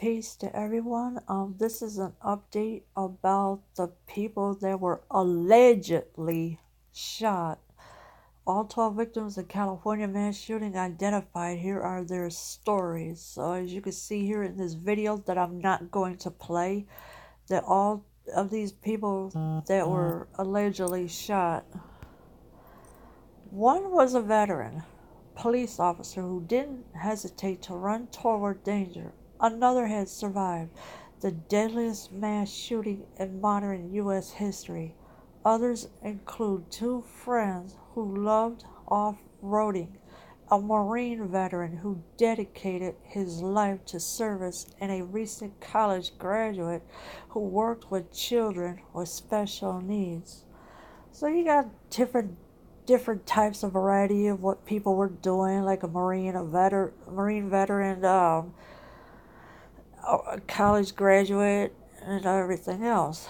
Peace to everyone. This is an update about the people that were allegedly shot. All 12 victims in California mass shooting identified. Here are their stories. So as you can see here in this video that I'm not going to play, that all of these people that were allegedly shot, one was a veteran police officer who didn't hesitate to run toward danger. Another had survived the deadliest mass shooting in modern U.S. history. Others include two friends who loved off-roading, a Marine veteran who dedicated his life to service, and a recent college graduate who worked with children with special needs. So you got different types of variety of what people were doing, like Marine veteran, a college graduate, and everything else.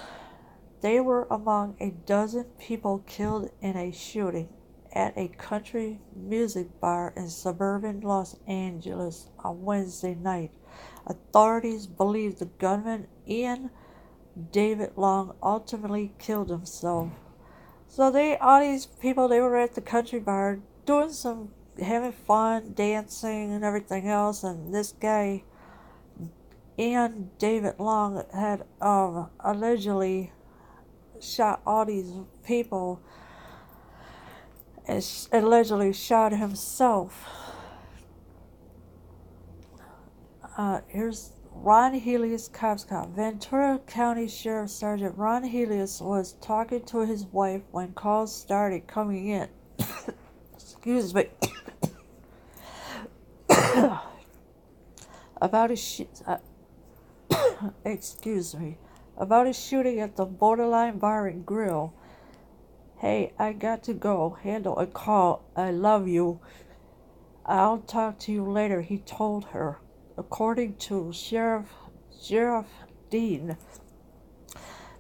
They were among a dozen people killed in a shooting at a country music bar in suburban Los Angeles on Wednesday night. Authorities believe the gunman, Ian David Long, ultimately killed himself. So all these people, they were at the country bar doing having fun, dancing and everything else, and this guy, Ian David Long, had allegedly shot all these people and allegedly shot himself. Here's Ron Helius, cops cop. Ventura County Sheriff Sergeant Ron Helius was talking to his wife when calls started coming in. Excuse me. about excuse me, about a shooting at the Borderline Bar and Grill. Hey, I got to go handle a call. I love you. I'll talk to you later, he told her. According to Sheriff Dean.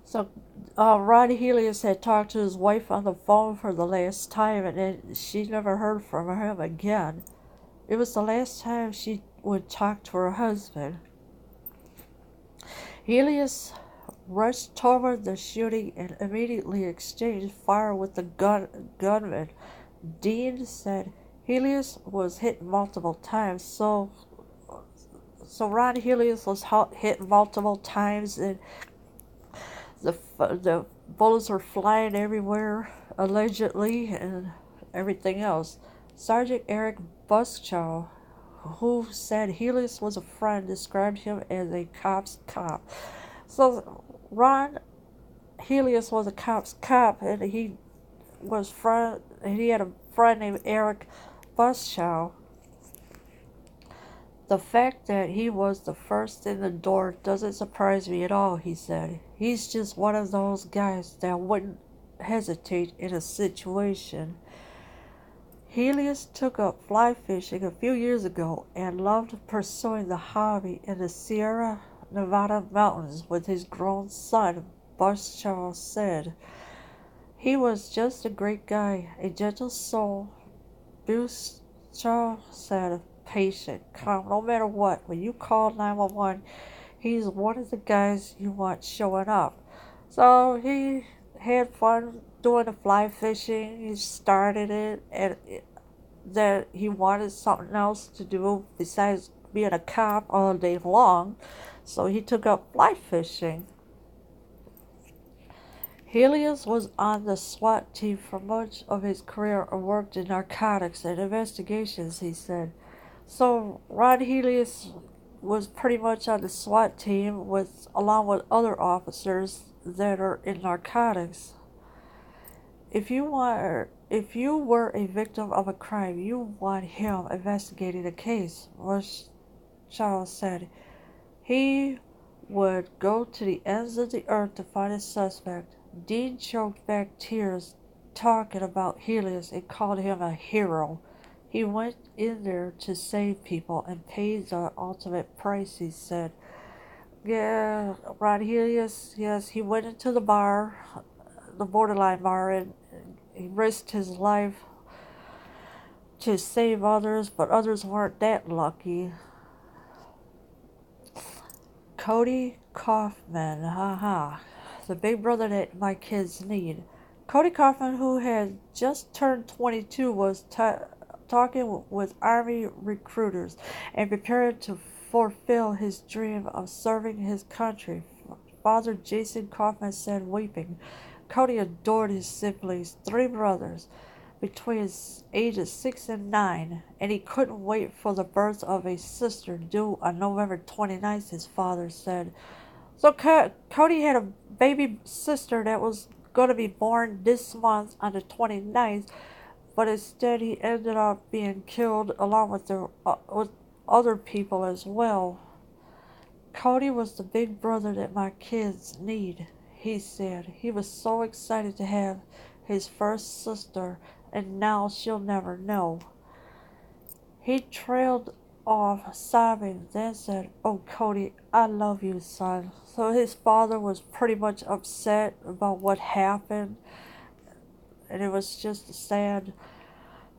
So, Ron Helius had talked to his wife on the phone for the last time, and then she never heard from him again. It was the last time she would talk to her husband. Helius rushed toward the shooting and immediately exchanged fire with the gunman. Dean said Helius was hit multiple times, so Ron Helius was hit multiple times, and the bullets were flying everywhere, allegedly, and everything else. Sergeant Eric Buschow, who said Helius was a friend, described him as a cop's cop. So Ron Helius was a cop's cop, and he had a friend named Eric Buschow. The fact that he was the first in the door doesn't surprise me at all, he said. He's just one of those guys that wouldn't hesitate in a situation. Helius took up fly fishing a few years ago and loved pursuing the hobby in the Sierra Nevada mountains with his grown son, Buschow said. He was just a great guy, a gentle soul. Buschow said, patient, calm, no matter what. When you call 911, he's one of the guys you want showing up. So he had fun doing the fly fishing. He started it, and that he wanted something else to do besides being a cop all day long. So he took up fly fishing. Helius was on the SWAT team for much of his career and worked in narcotics and investigations, he said. So Ron Helius was pretty much on the SWAT team along with other officers that are in narcotics. If you were a victim of a crime, you want him investigating the case, Buschow said. He would go to the ends of the earth to find a suspect. Dean choked back tears talking about Helius and called him a hero. He went in there to save people and paid the ultimate price, he said. Yeah, Ron Helius, yes, he went into the bar, the Borderline bar, and he risked his life to save others, but others weren't that lucky. Cody Kaufman, haha, the big brother that my kids need. Cody Kaufman, who had just turned 22, was talking with Army recruiters and preparing to fulfill his dream of serving his country. Father Jason Kaufman said, weeping. Cody adored his siblings, three brothers, between ages 6 and 9, and he couldn't wait for the birth of a sister due on November 29th, his father said. So Cody had a baby sister that was going to be born this month on the 29th, but instead he ended up being killed along with other people as well. Cody was the big brother that my kids need, he said. He was so excited to have his first sister, and now she'll never know. He trailed off, sobbing, then said, "Oh, Cody, I love you, son." So his father was pretty much upset about what happened, and it was just a sad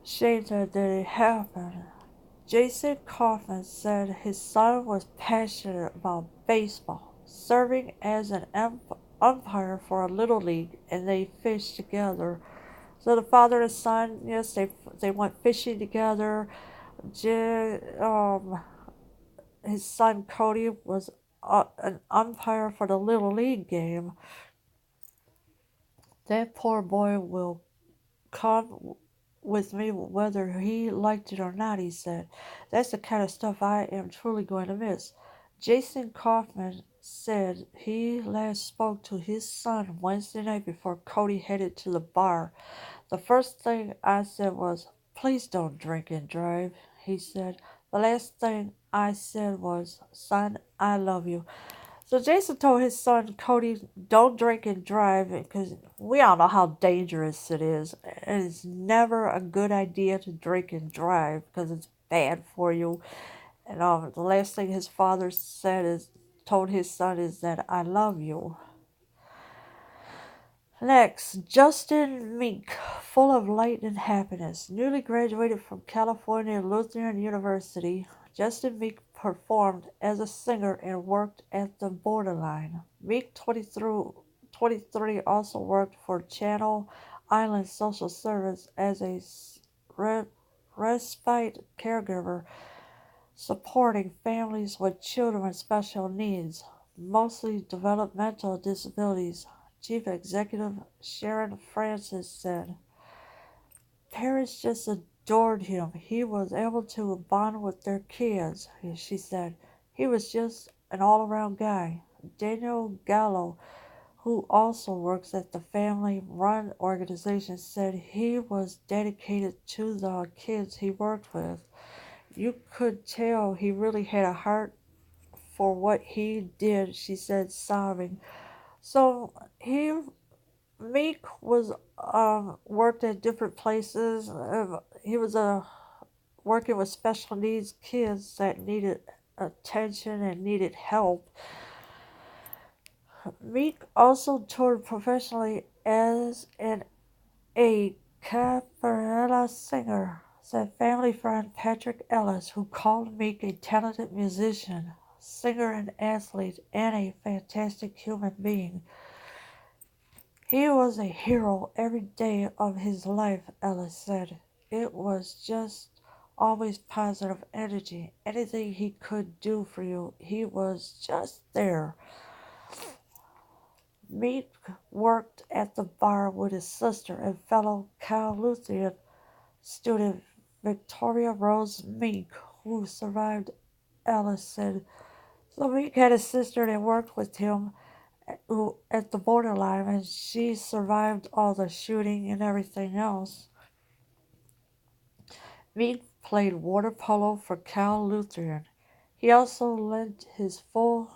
shame that it happened. Jason Kaufman said his son was passionate about baseball, serving as an umpire for a little league, and they fished together. So the father and son, yes, they went fishing together. Um, his son Cody was an umpire for the little league game. That poor boy will come with me whether he liked it or not, he said. That's the kind of stuff I am truly going to miss. Jason Kaufman said he last spoke to his son Wednesday night before Cody headed to the bar. The first thing I said was, "Please don't drink and drive," he said. The last thing I said was, "Son, I love you." So Jason told his son Cody, "Don't drink and drive because we all know how dangerous it is. And it's never a good idea to drink and drive because it's bad for you." And the last thing his father told his son is that, "I love you." Next, Justin Meek, full of light and happiness. Newly graduated from California Lutheran University, Justin Meek performed as a singer and worked at the Borderline. Meek, 23, also worked for Channel Island Social Service as a respite caregiver, supporting families with children with special needs, mostly developmental disabilities. Chief Executive Sharon Francis said, "Parents just adored him. He was able to bond with their kids," she said. "He was just an all around guy." Daniel Gallo, who also works at the family run organization, said he was dedicated to the kids he worked with. "You could tell he really had a heart for what he did," she said, sobbing. So Meek was worked at different places. He was working with special needs kids that needed attention and needed help. Meek also toured professionally as a capoeira singer, said family friend Patrick Ellis, who called Meek a talented musician, singer, and athlete, and a fantastic human being. "He was a hero every day of his life," Ellis said. "It was just always positive energy. Anything he could do for you, he was just there." Meek worked at the bar with his sister and fellow Cal Lutheran student Victoria Rose Meek, who survived, Ellis said. So Meek had a sister that worked with him at the Borderline, and she survived all the shooting and everything else. Meek played water polo for Cal Lutheran. He also lent his full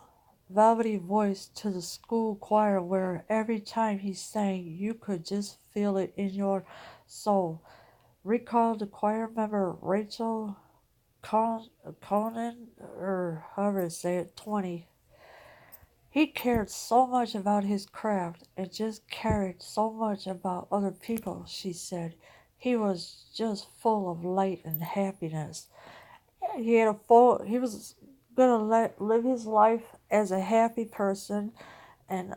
velvety voice to the school choir, where every time he sang, you could just feel it in your soul. Recalled the choir member Rachel Conan, or however to say it, 20. "He cared so much about his craft and just cared so much about other people," she said. "He was just full of light and happiness." He was gonna live his life as a happy person and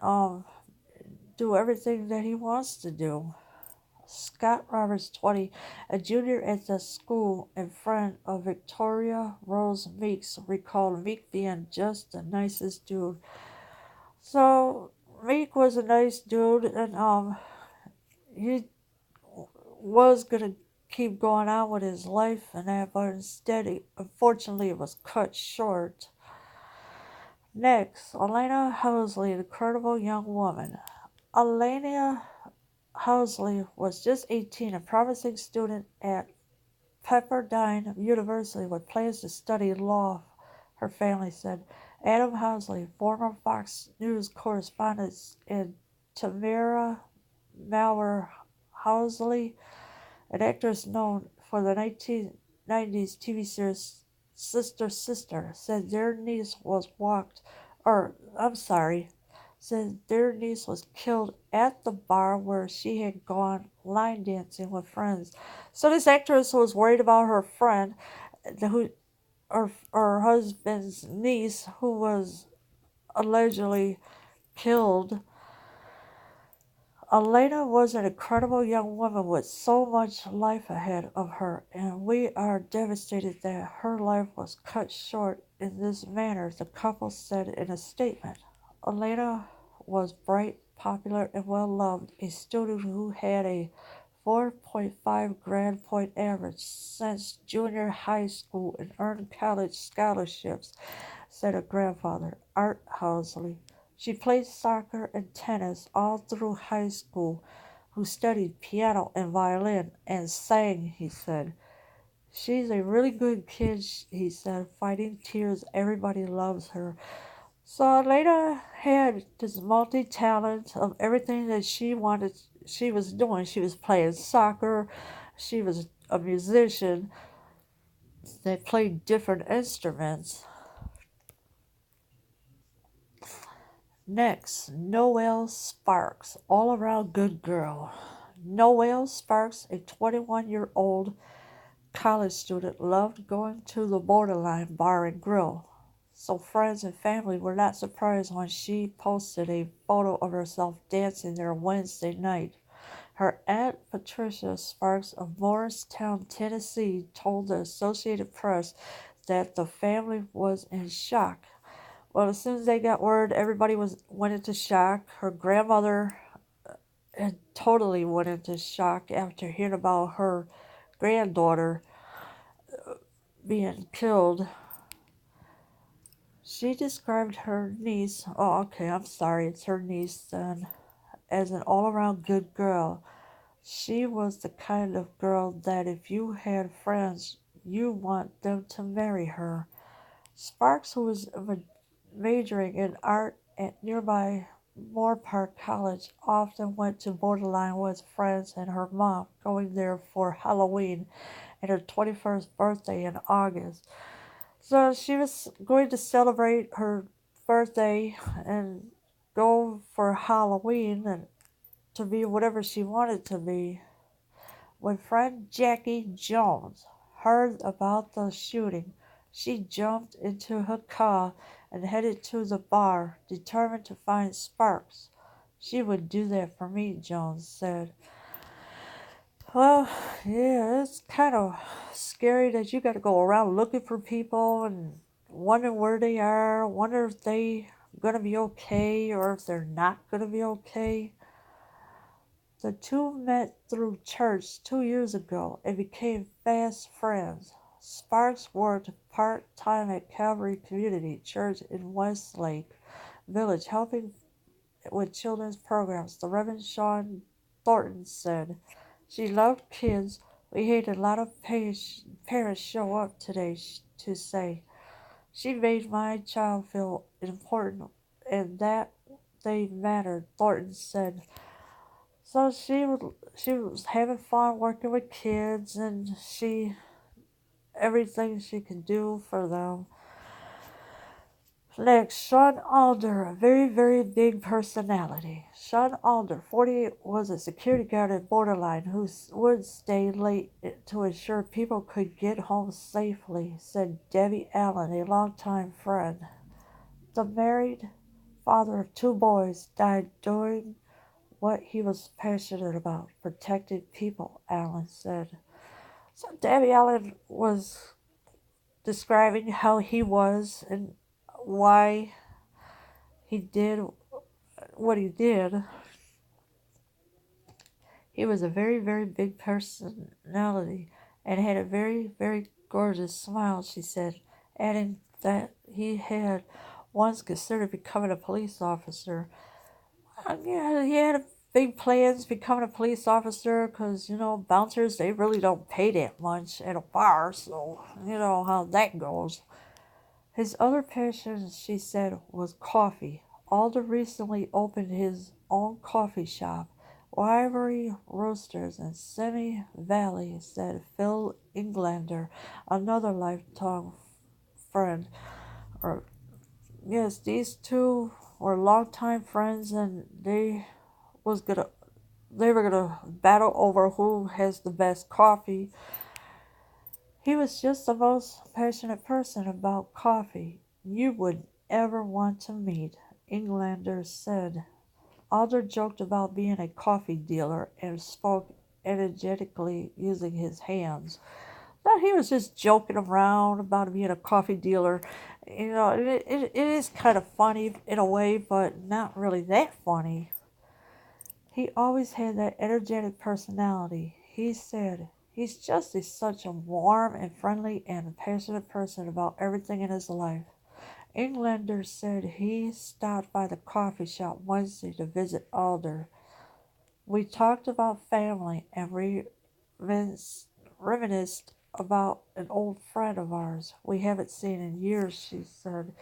do everything that he wants to do. Scott Roberts, 20, a junior at the school and friend of Victoria Rose Meeks, recalled Meek being just the nicest dude. So Meek was a nice dude, and he was gonna keep going on with his life and that, but instead, unfortunately, it was cut short. Next, Elena Housley, an incredible young woman. Elena Housley was just 18, a promising student at Pepperdine University with plans to study law, her family said. Adam Housley, former Fox News correspondent, and Tamara Maurer Housley, an actress known for the 1990s TV series Sister Sister, said their niece was said their niece was killed at the bar where she had gone line dancing with friends. So this actress was worried about her friend, who, or her husband's niece, who was allegedly killed. Elena was an incredible young woman with so much life ahead of her, and we are devastated that her life was cut short in this manner, the couple said in a statement. Elena was bright, popular, and well loved, a student who had a 4.5 grade point average since junior high school and earned college scholarships, said her grandfather, Art Housley. She played soccer and tennis all through high school, who studied piano and violin and sang, he said. She's a really good kid, he said, fighting tears. Everybody loves her. So Elena had this multi-talent of everything that she wanted. She was doing. She was playing soccer. She was a musician. They played different instruments. Next, Noelle Sparks, all around good girl. Noelle Sparks, a 21-year-old college student, loved going to the Borderline Bar and Grill. So friends and family were not surprised when she posted a photo of herself dancing there Wednesday night. Her aunt Patricia Sparks of Morristown, Tennessee, told the Associated Press that the family was in shock. Well, as soon as they got word, everybody went into shock. Her grandmother had totally went into shock after hearing about her granddaughter being killed. She described her niece, oh, okay, I'm sorry, it's her niece then, as an all around good girl. She was the kind of girl that if you had friends, you want them to marry her. Sparks, who was majoring in art at nearby Moorpark College, often went to Borderline with friends and her mom, going there for Halloween and her 21st birthday in August. So she was going to celebrate her birthday and go for Halloween and to be whatever she wanted to be. When friend Jackie Jones heard about the shooting, she jumped into her car and headed to the bar, determined to find Sparks. She would do that for me, Jones said. Well, yeah, it's kind of scary that you got to go around looking for people and wondering where they are, wonder if they gonna be okay or if they're not gonna be okay. The two met through church 2 years ago and became fast friends. Sparks worked part-time at Calvary Community Church in Westlake Village, helping with children's programs. The Reverend Sean Thornton said, she loved kids. We had a lot of parents show up today to say, she made my child feel important and that they mattered, Thornton said. So she was having fun working with kids and everything she could do for them. Next, Sean Alder, a very, very big personality. Sean Alder, 48, was a security guard at Borderline who would stay late to ensure people could get home safely, said Debbie Allen, a longtime friend. The married father of two boys died doing what he was passionate about, protecting people, Allen said. So Debbie Allen was describing how he was and why he did what he did. He was a very, very big personality and had a very, very gorgeous smile, she said, adding that he had once considered becoming a police officer. Yeah, he had big plans becoming a police officer because, bouncers, they really don't pay that much at a bar, so you know how that goes. His other passion, she said, was coffee. Alder recently opened his own coffee shop, Ivory Roasters in Simi Valley, said Phil Englander, another lifetime friend. Or yes, these two were longtime friends, and was gonna they were gonna battle over who has the best coffee. He was just the most passionate person about coffee you would ever want to meet, Englander said. Alder joked about being a coffee dealer and spoke energetically using his hands. But he was just joking around about being a coffee dealer. It is kind of funny in a way, but not really that funny. He always had that energetic personality. He said he's just such a warm and friendly and passionate person about everything in his life. Englander said he stopped by the coffee shop Wednesday to visit Alder. We talked about family and reminisced about an old friend of ours we haven't seen in years, she said.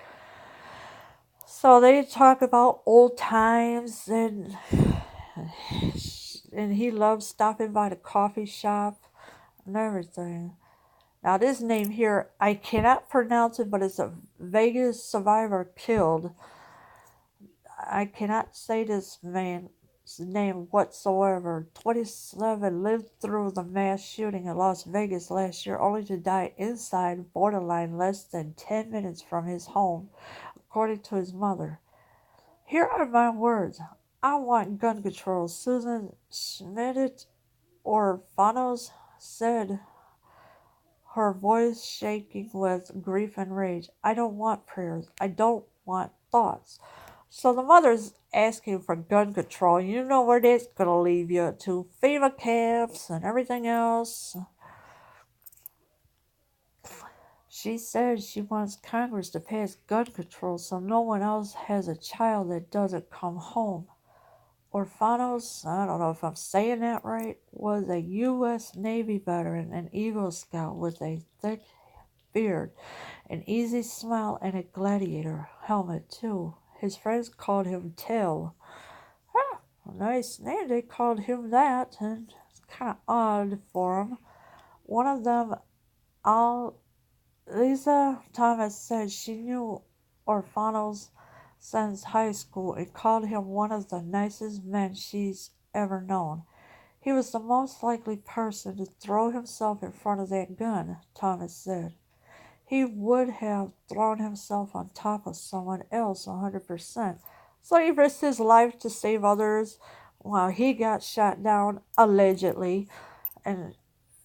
So they talk about old times and he loves stopping by the coffee shop and everything. Now this name here, I cannot pronounce it, but it's a Vegas survivor killed. I cannot say this man's name whatsoever. 27 lived through the mass shooting in Las Vegas last year, only to die inside Borderline less than 10 minutes from his home, according to his mother. Here are my words. I want gun control. Susan Schmidt Orfanos said, her voice shaking with grief and rage. I don't want prayers. I don't want thoughts. So the mother's asking for gun control. You know where that's going to leave you to FEMA camps and everything else. She says she wants Congress to pass gun control so no one else has a child that doesn't come home. Orfanos, I don't know if I'm saying that right, was a U.S. Navy veteran and Eagle Scout with a thick beard, an easy smile, and a gladiator helmet, too. His friends called him Till. Huh, a nice name, they called him that, and it's kind of odd for him. One of them, Lisa Thomas, said she knew Orfanos since high school and called him one of the nicest men she's ever known. He was the most likely person to throw himself in front of that gun, Thomas said. He would have thrown himself on top of someone else 100%. So he risked his life to save others while he got shot down, allegedly. And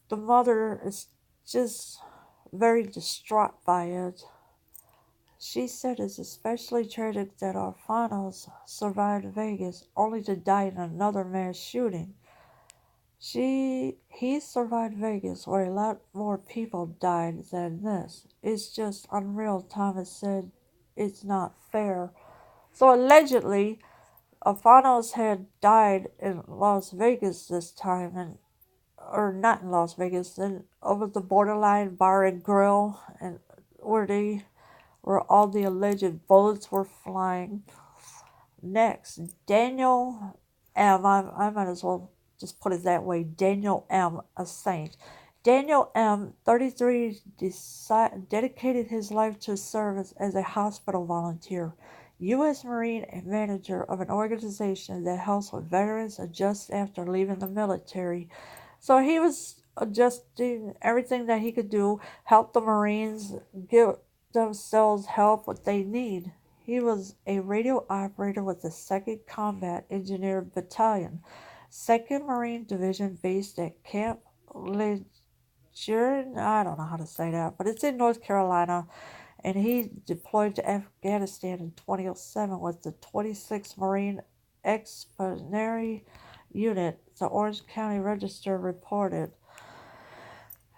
the mother is just very distraught by it. She said it's especially tragic that Alfanos survived Vegas only to die in another mass shooting. He survived Vegas where a lot more people died than this. It's just unreal, Thomas said. It's not fair. So allegedly, Alfanos had died in Las Vegas this time, or not in Las Vegas, and over the Borderline Bar and Grill, and where all the alleged bullets were flying. Next, Daniel M. I might as well just put it that way. Daniel M., a saint. Daniel M., 33, dedicated his life to service as a hospital volunteer, U.S. Marine, and manager of an organization that helps with veterans adjust after leaving the military. So he was adjusting everything that he could do, help the Marines give themselves help what they need. He was a radio operator with the 2nd Combat Engineer Battalion, 2nd Marine Division based at Camp Lejeune. I don't know how to say that, but it's in North Carolina. And he deployed to Afghanistan in 2007 with the 26th Marine Expeditionary Unit, the Orange County Register reported.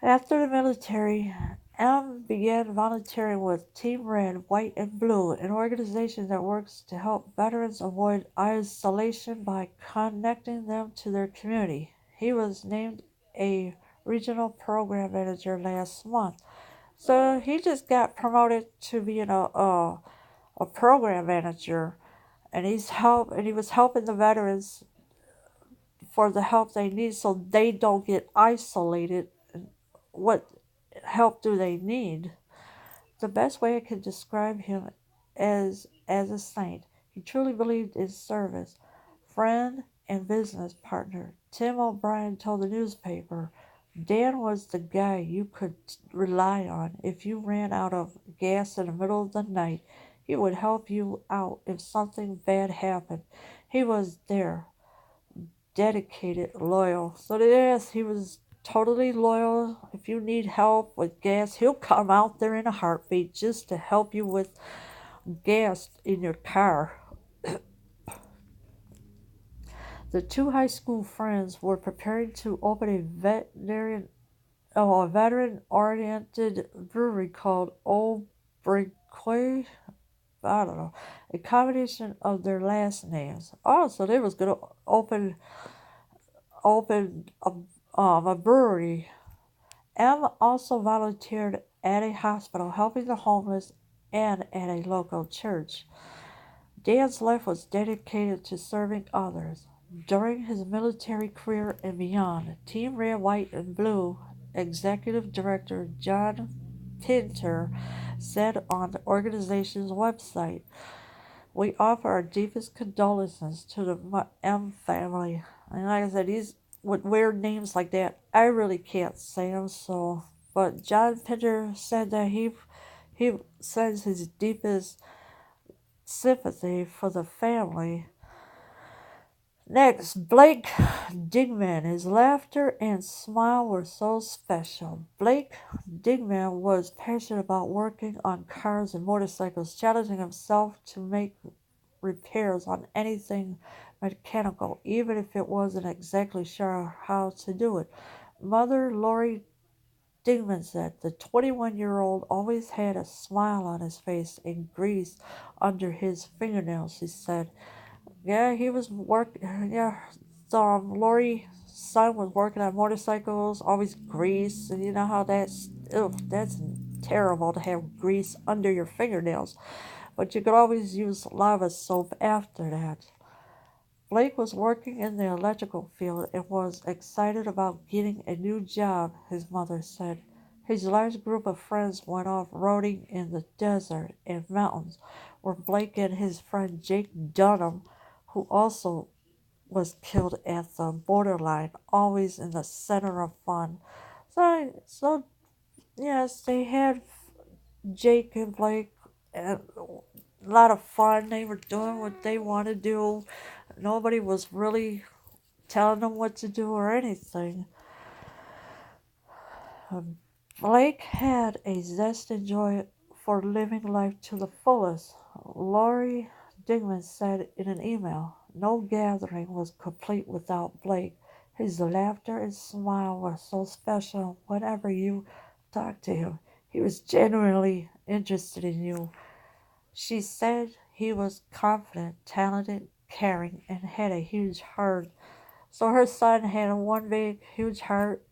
After the military, M began volunteering with Team Red, White, and Blue, an organization that works to help veterans avoid isolation by connecting them to their community. He was named a regional program manager last month. So he just got promoted to being a program manager, and he was helping the veterans for the help they need so they don't get isolated. What help do they need? The best way I can describe him as a saint. He truly believed in service. Friend and business partner Tim O'Brien told the newspaper, Dan was the guy you could rely on. If you ran out of gas in the middle of the night, he would help you out if something bad happened. He was there, dedicated, loyal. So yes, he was totally loyal. If you need help with gas, he'll come out there in a heartbeat just to help you with gas in your car. The two high school friends were preparing to open a veteran-oriented brewery called Old Briquet. I don't know, a combination of their last names. Oh, so they was gonna open a brewery. M also volunteered at a hospital helping the homeless and at a local church. Dan's life was dedicated to serving others. During his military career and beyond, Team Red, White, and Blue Executive Director John Pinter said on the organization's website, "We offer our deepest condolences to the M family." And like I said, these with weird names like that, I really can't say them. So, but John Pinter said that he sends his deepest sympathy for the family. Next, Blake Digman. His laughter and smile were so special. Blake Digman was passionate about working on cars and motorcycles, challenging himself to make repairs on anything mechanical, even if it wasn't exactly sure how to do it. Mother Lori Digman said the 21-year-old always had a smile on his face and grease under his fingernails, she said. Yeah, he was working. Yeah, so Lori's son was working on motorcycles, always grease, and you know how that's terrible to have grease under your fingernails. But you could always use lava soap after that. Blake was working in the electrical field and was excited about getting a new job, his mother said. His large group of friends went off roading in the desert and mountains, where Blake and his friend Jake Dunham, who also was killed at the borderline, always in the center of fun. So yes, they had Jake and Blake and a lot of fun. They were doing what they want to do. Nobody was really telling them what to do or anything. Um, Blake had a zest and joy for living life to the fullest. Laurie Digman said in an email, "No gathering was complete without Blake. His laughter and smile were so special whenever you talked to him. He was genuinely interested in you." She said he was confident, talented, caring, and had a huge heart. So her son had a one big, huge heart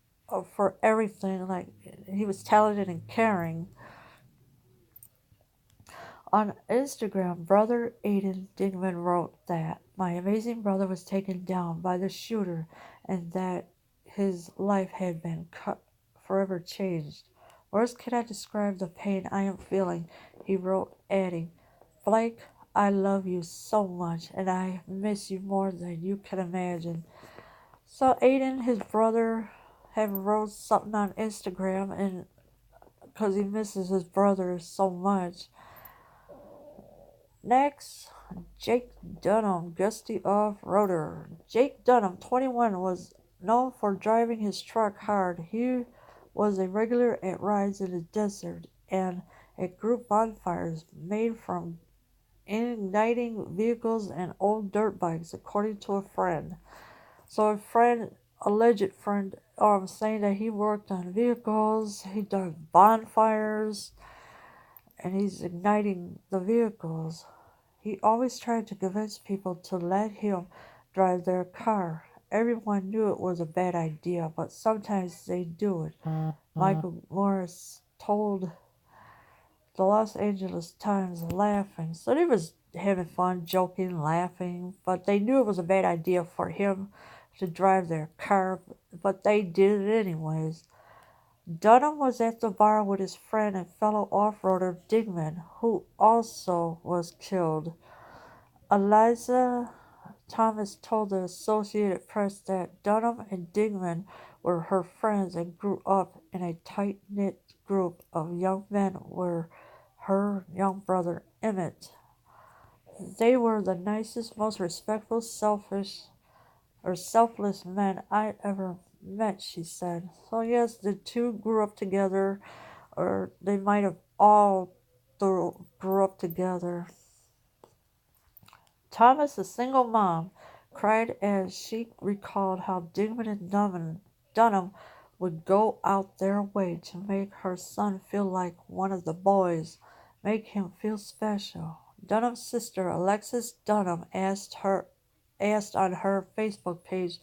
for everything. Like he was talented and caring. On Instagram, brother Aiden Digman wrote that my amazing brother was taken down by the shooter and that his life had been cut forever changed. Words cannot describe the pain I am feeling, he wrote, adding, Blake, I love you so much, and I miss you more than you can imagine. So Aiden, his brother, have wrote something on Instagram, and because he misses his brother so much. Next, Jake Dunham, Gusty off-roader. Jake Dunham, 21, was known for driving his truck hard. He was a regular at rides in the desert and at group bonfires made from igniting vehicles and old dirt bikes, according to a friend. So a friend, alleged friend, saying that he worked on vehicles, he done bonfires, and he's igniting the vehicles. He always tried to convince people to let him drive their car. Everyone knew it was a bad idea, but sometimes they do it. Michael Morris told the Los Angeles Times, laughing. So they was having fun, joking, laughing, but they knew it was a bad idea for him to drive their car, but they did it anyways. Dunham was at the bar with his friend and fellow off-roader Digman, who also was killed. Eliza Thomas told the Associated Press that Dunham and Digman were her friends and grew up in a tight-knit group of young men with her young brother Emmett. They were the nicest, most respectful, selfless men I ever met, she said. So yes, the two grew up together, or they might have all grew up together. Thomas, a single mom, cried as she recalled how Digman and Dunham would go out their way to make her son feel like one of the boys, make him feel special. Dunham's sister, Alexis Dunham, asked on her Facebook page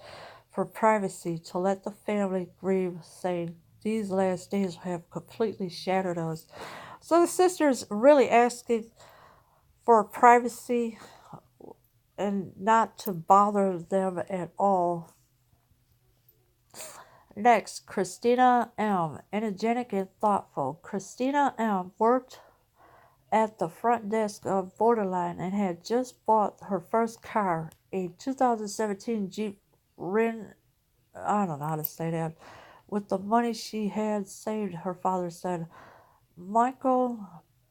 for privacy to let the family grieve, saying, These last days have completely shattered us. So the sister's really asking for privacy and not to bother them at all. Next, Christina M., energetic and thoughtful. Christina M. worked at the front desk of Borderline and had just bought her first car, a 2017 Jeep Ren, I don't know how to say that, with the money she had saved, her father said. Michael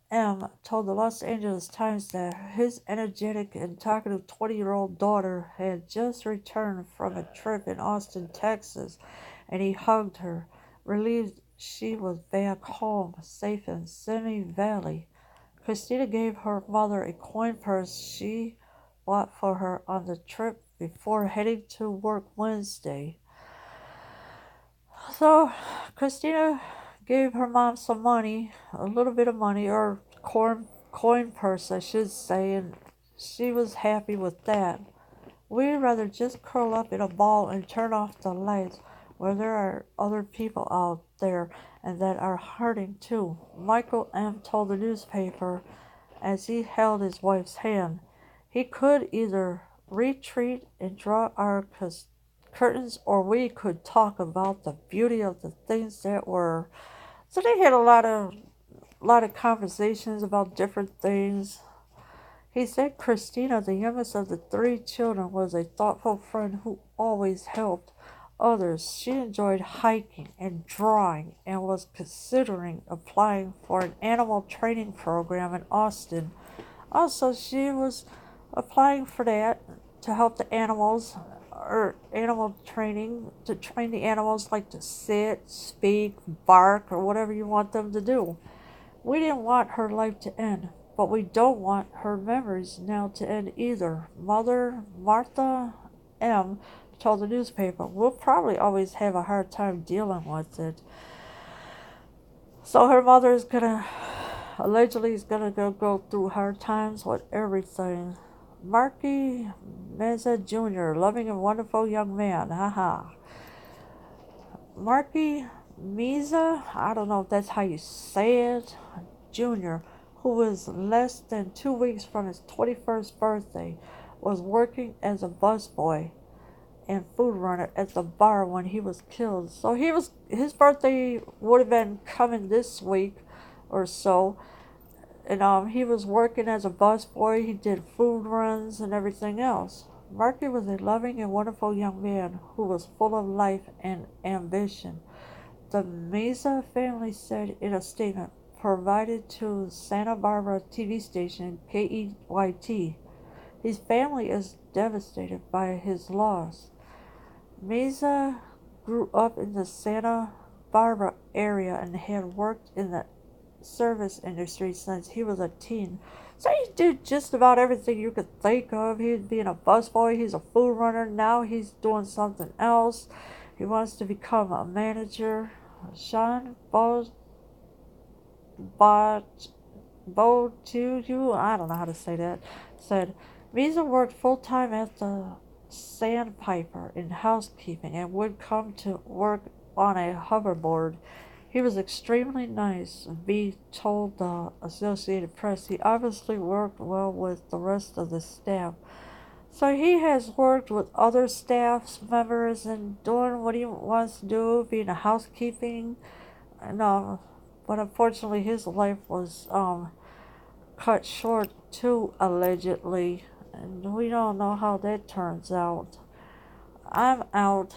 M. told the Los Angeles Times that his energetic and talkative 20-year-old daughter had just returned from a trip in Austin, Texas, and he hugged her, relieved she was back home, safe in Simi Valley. Christina gave her mother a coin purse she bought for her on the trip before heading to work Wednesday. So, Christina gave her mom some money, a little bit of money, or coin purse, I should say, and she was happy with that. We'd rather just curl up in a ball and turn off the lights where there are other people out there and that are hurting too, Michael M. told the newspaper as he held his wife's hand. He could either retreat and draw our curtains, or we could talk about the beauty of the things that were. So they had a lot of conversations about different things. He said Christina, the youngest of the three children, was a thoughtful friend who always helped others. She enjoyed hiking and drawing and was considering applying for an animal training program in Austin. Also, she was applying for that to help the animals, or animal training, to train the animals like to sit, speak, bark, or whatever you want them to do. We didn't want her life to end, but we don't want her memories now to end either. Mother Martha M. told the newspaper, We'll probably always have a hard time dealing with it. So her mother is allegedly gonna go through hard times with everything. Marky Meza Jr., loving and wonderful young man, haha. Marky Meza, I don't know if that's how you say it, Jr., who was less than 2 weeks from his 21st birthday, was working as a busboy and food runner at the bar when he was killed. So his birthday would have been coming this week or so. And he was working as a busboy. He did food runs and everything else. Marky was a loving and wonderful young man who was full of life and ambition. The Meza family said in a statement provided to Santa Barbara TV station KEYT, his family is devastated by his loss. Meza grew up in the Santa Barbara area and had worked in the service industry since he was a teen. So he did just about everything you could think of. He was being a busboy, he's a food runner, now he's doing something else. He wants to become a manager. Sean Botuju, I don't know how to say that, said Meza worked full time at the Sandpiper in housekeeping and would come to work on a hoverboard. He was extremely nice, B told the Associated Press. He obviously worked well with the rest of the staff. So he has worked with other staff members and doing what he wants to do, being a housekeeping, and but unfortunately his life was cut short too, allegedly, and we don't know how that turns out. I'm out.